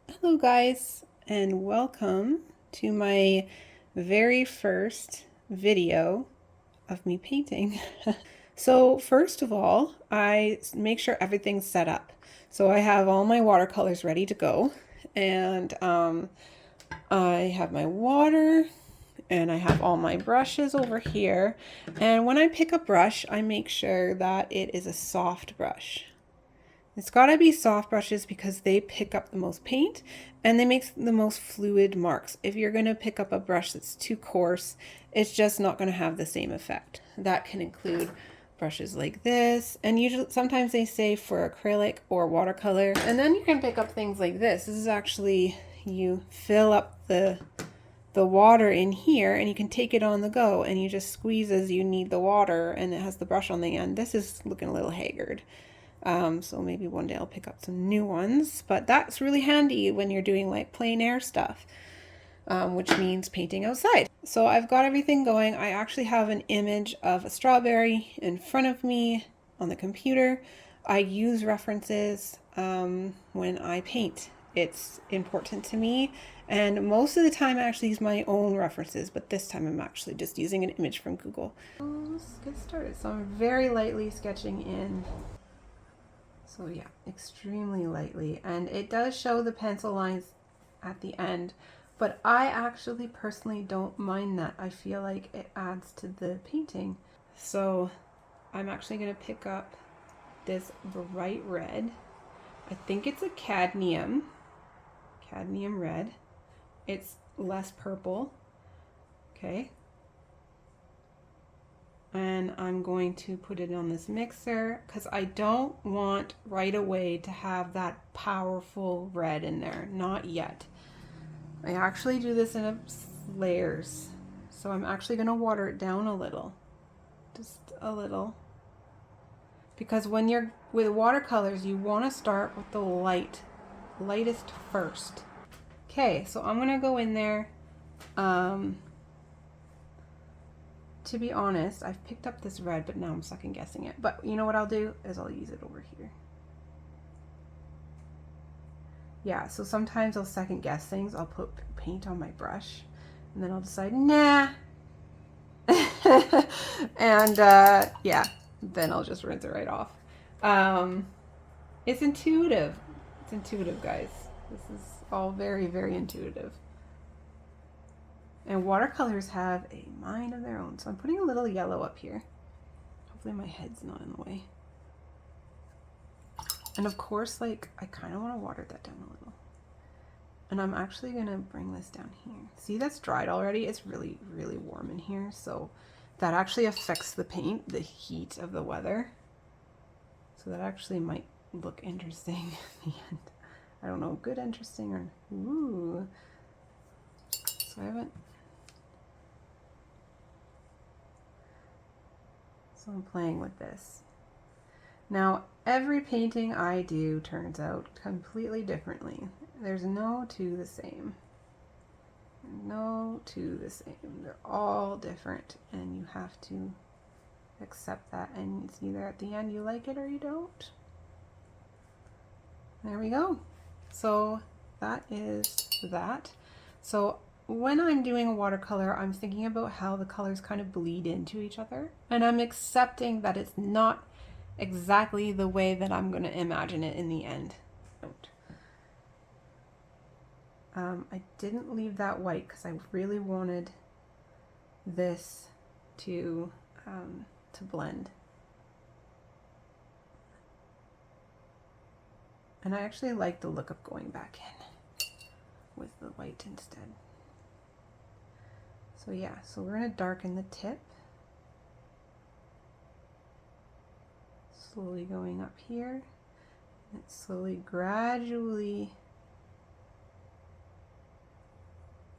Hello guys, and welcome to my very first video of me painting. So first of all, I make sure everything's set up. So I have all my watercolors ready to go, and I have my water, and I have all my brushes over here. And when I pick a brush, I make sure that it is a soft brush. It's got to be soft brushes because they pick up the most paint and they make the most fluid marks. If you're going to pick up a brush that's too coarse, it's just not going to have the same effect. That can include brushes like this, and usually sometimes they say for acrylic or watercolor. And then you can pick up things like this. This is actually, you fill up the water in here and you can take it on the go and you just squeeze as you need the water, and it has the brush on the end. This is looking a little haggard. So maybe one day I'll pick up some new ones, but that's really handy when you're doing like plein air stuff, which means painting outside. So I've got everything going. I actually have an image of a strawberry in front of me on the computer. I use references when I paint. It's important to me, and most of the time I actually use my own references, but this time I'm actually just using an image from Google. Let's get started. So I'm very lightly sketching in. So yeah, extremely lightly, and it does show the pencil lines at the end, but I actually personally don't mind that. I feel like it adds to the painting. So I'm actually going to pick up this bright red. I think it's a cadmium red. It's less purple. Okay. And I'm going to put it on this mixer because I don't want right away to have that powerful red in there. Not yet. I actually do this in layers. So I'm actually going to water it down a little. Just a little. Because when you're with watercolors, you want to start with the lightest first. Okay, so I'm going to go in there. To be honest, I've picked up this red, but now I'm second guessing it. But you know what I'll do is I'll use it over here. Yeah, so sometimes I'll second guess things. I'll put paint on my brush and then I'll decide, nah. And yeah, then I'll just rinse it right off. It's intuitive. It's intuitive, guys. This is all very, very intuitive. And watercolors have a mind of their own. So I'm putting a little yellow up here. Hopefully my head's not in the way. And of course, like, I kind of want to water that down a little. And I'm actually going to bring this down here. See, that's dried already. It's really, really warm in here. So that actually affects the paint, the heat of the weather. So that actually might look interesting in the end. I don't know, good, interesting, or ooh. So I haven't. So I'm playing with this. Now, every painting I do turns out completely differently. There's no two the same. No two the same. They're all different, and you have to accept that. And it's either at the end you like it or you don't. There we go. So that is that. So when I'm doing a watercolor, I'm thinking about how the colors kind of bleed into each other, and I'm accepting that it's not exactly the way that I'm going to imagine it in the end. I didn't leave that white because I really wanted this to blend. And I actually like the look of going back in with the white instead. So yeah, so we're going to darken the tip. Slowly going up here. And it's slowly, gradually.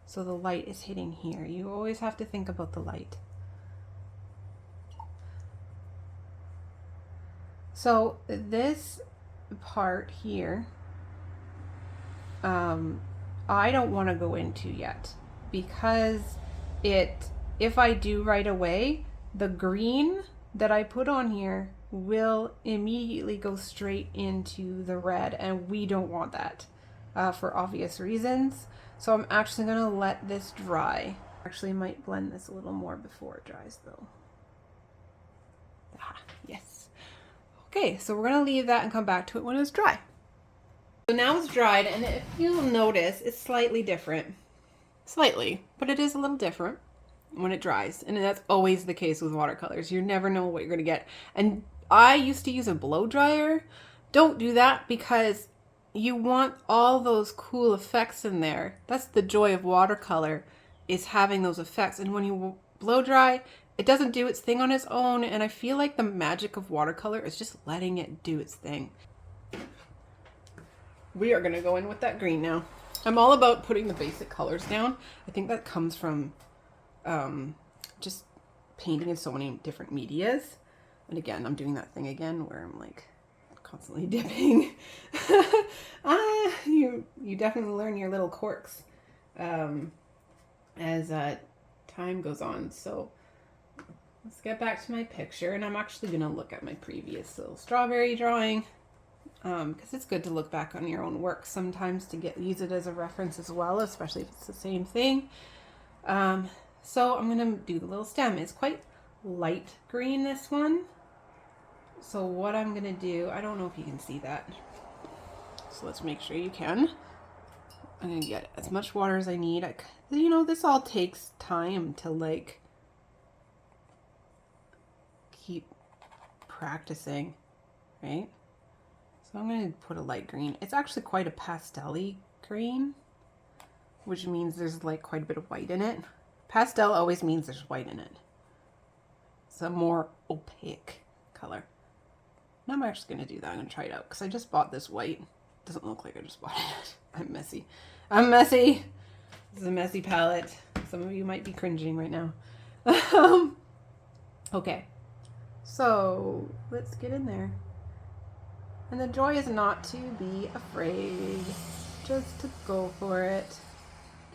So the light is hitting here. You always have to think about the light. So this part here, I don't want to go into yet because if I do right away, the green that I put on here will immediately go straight into the red, and we don't want that. for obvious reasons. So I'm actually going to let this dry. Actually might blend this a little more before it dries though. Ah, yes. Okay, so we're going to leave that and come back to it when it's dry. So now it's dried, and if you'll notice, it's slightly different. Slightly, but it is a little different when it dries. And that's always the case with watercolors. You never know what you're going to get. And I used to use a blow dryer. Don't do that because you want all those cool effects in there. That's the joy of watercolor, is having those effects. And when you blow dry, it doesn't do its thing on its own. And I feel like the magic of watercolor is just letting it do its thing. We are going to go in with that green now. I'm all about putting the basic colors down. I think that comes from just painting in so many different medias. And again, I'm doing that thing again where I'm like constantly dipping. You definitely learn your little quirks as time goes on. So let's get back to my picture, and I'm actually going to look at my previous little strawberry drawing because it's good to look back on your own work sometimes to use it as a reference as well, especially if it's the same thing. So I'm going to do the little stem. It's quite light green, this one. So what I'm going to do, I don't know if you can see that. So let's make sure you can. I'm going to get as much water as I need. You know, this all takes time to like keep practicing, right? So I'm going to put a light green. It's actually quite a pastel-y green, which means there's like quite a bit of white in it. Pastel always means there's white in it. It's a more opaque color. Now I'm actually going to do that. I'm going to try it out because I just bought this white. It doesn't look like I just bought it. I'm messy. I'm messy. This is a messy palette. Some of you might be cringing right now. Okay. So let's get in there. And the joy is not to be afraid. Just to go for it.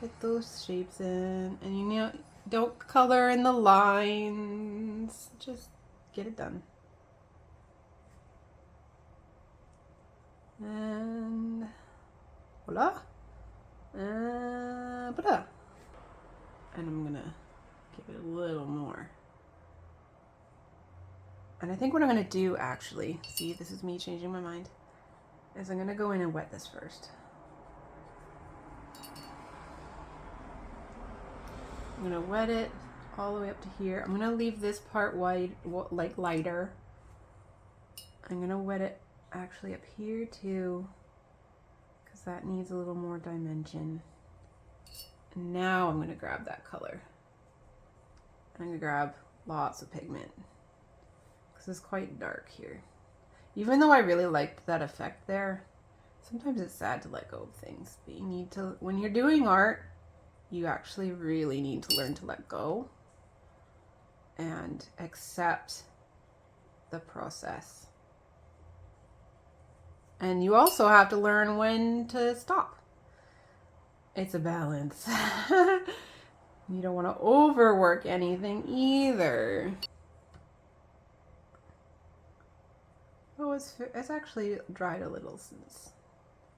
Get those shapes in. And you know, don't color in the lines. Just get it done. And voila. And voila. And I'm gonna give it a little more. And I think what I'm gonna do actually, see, this is me changing my mind, is I'm gonna go in and wet this first. I'm gonna wet it all the way up to here. I'm gonna leave this part white, like lighter. I'm gonna wet it actually up here too, because that needs a little more dimension. And now I'm gonna grab that color. I'm gonna grab lots of pigment, because it's quite dark here. Even though I really liked that effect there, sometimes it's sad to let go of things. But you need to, when you're doing art, you actually really need to learn to let go and accept the process. And you also have to learn when to stop. It's a balance. You don't want to overwork anything either. Oh, it's actually dried a little since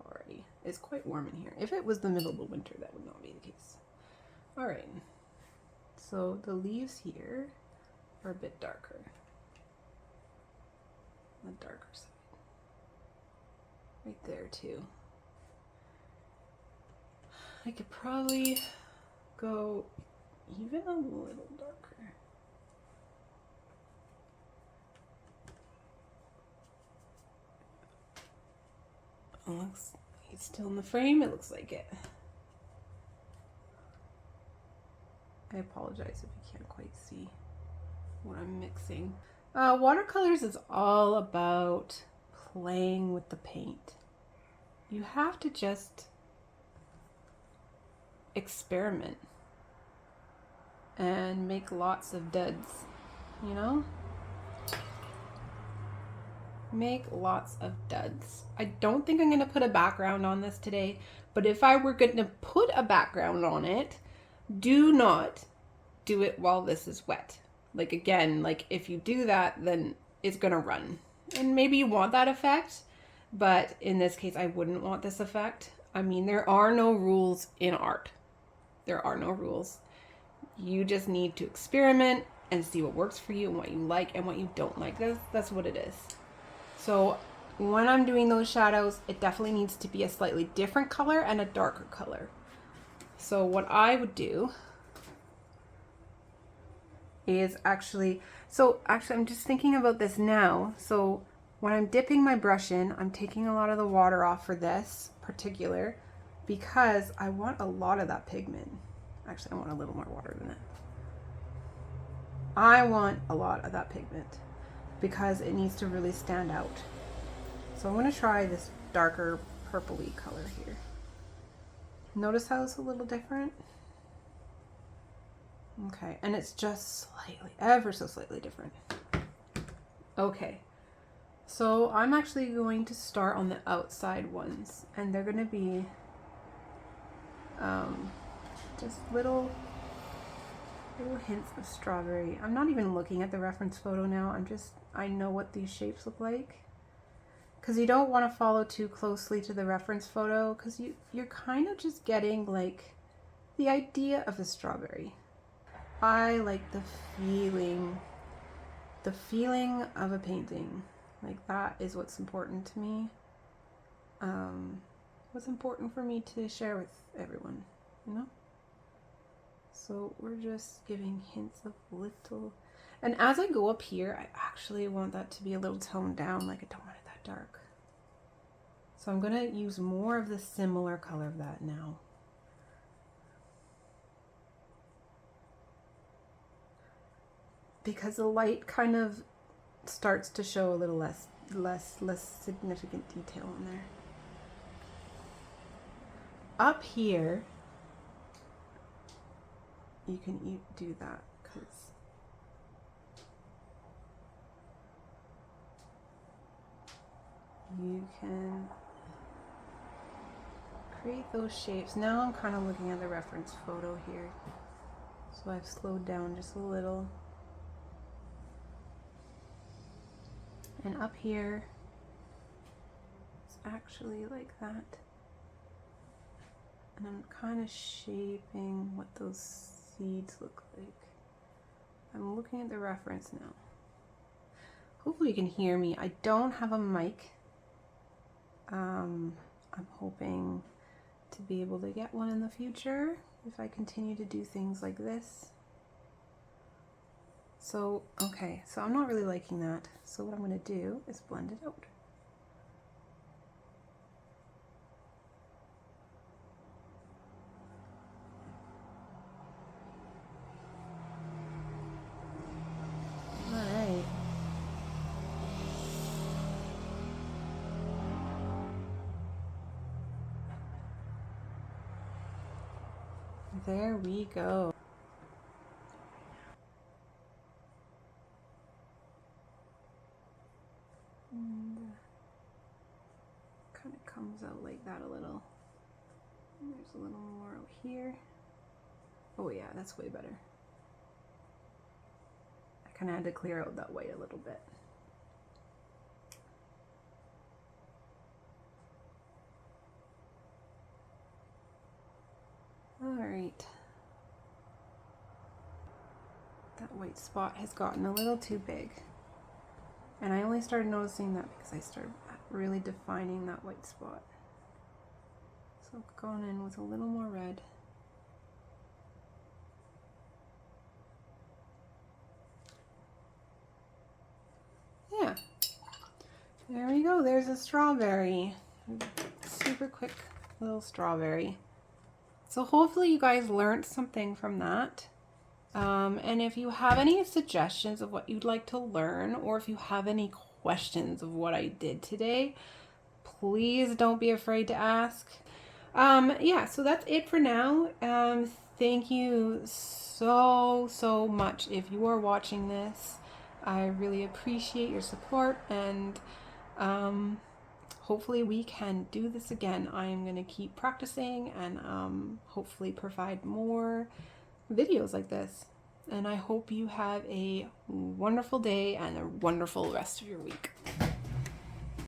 already. It's quite warm in here. If it was the middle of the winter, that would not be the case. All right. So the leaves here are a bit darker. The darker side. Right there too. I could probably go even a little darker. It looks, it's still in the frame. It looks like it. I apologize if you can't quite see what I'm mixing. Watercolors is all about playing with the paint. You have to just experiment and make lots of duds, you know? Make lots of duds. I don't think I'm going to put a background on this today, but if I were going to put a background on it, do not do it while this is wet. Like again, like if you do that, then it's going to run. And maybe you want that effect, but in this case, I wouldn't want this effect. I mean, there are no rules in art. There are no rules. You just need to experiment and see what works for you and what you like and what you don't like. That's what it is. So when I'm doing those shadows, it definitely needs to be a slightly different color and a darker color. So what I would do is actually I'm just thinking about this now. So when I'm dipping my brush in, I'm taking a lot of the water off for this particular because I want a lot of that pigment. Actually, I want a little more water than that. I want a lot of that pigment because it needs to really stand out. So I'm going to try this darker purpley color here. Notice how it's a little different? Okay, and it's just slightly, ever so slightly different. Okay, so I'm actually going to start on the outside ones, and they're going to be just little hints of strawberry. I'm not even looking at the reference photo now. I know what these shapes look like. Because you don't want to follow too closely to the reference photo because you're kind of just getting like the idea of a strawberry. I like the feeling of a painting. Like that is what's important to me. What's important for me to share with everyone, you know? So we're just giving hints of little, and as I go up here, I actually want that to be a little toned down, like I don't want it that dark. So I'm gonna use more of the similar color of that now. Because the light kind of starts to show a little less significant detail in there. Up here, you can do that because you can create those shapes. Now I'm kind of looking at the reference photo here, so I've slowed down just a little. And up here, it's actually like that. And I'm kind of shaping what those seeds look like. I'm looking at the reference now. Hopefully you can hear me. I don't have a mic. I'm hoping to be able to get one in the future if I continue to do things like this. So, okay, so I'm not really liking that. So what I'm going to do is blend it out. All right. There we go. Kind of comes out like that a little. And there's a little more out here. Oh yeah, that's way better. I kind of had to clear out that white a little bit. All right. That white spot has gotten a little too big. And I only started noticing that because I started really defining that white spot. So I've gone in with a little more red. Yeah, there we go. There's a strawberry. Super quick little strawberry. So hopefully you guys learned something from that. And if you have any suggestions of what you'd like to learn, or if you have any questions of what I did today, please don't be afraid to ask. Yeah, so that's it for now. Thank you so much if you are watching this. I really appreciate your support, and hopefully we can do this again. I am going to keep practicing and hopefully provide more videos like this. And I hope you have a wonderful day and a wonderful rest of your week.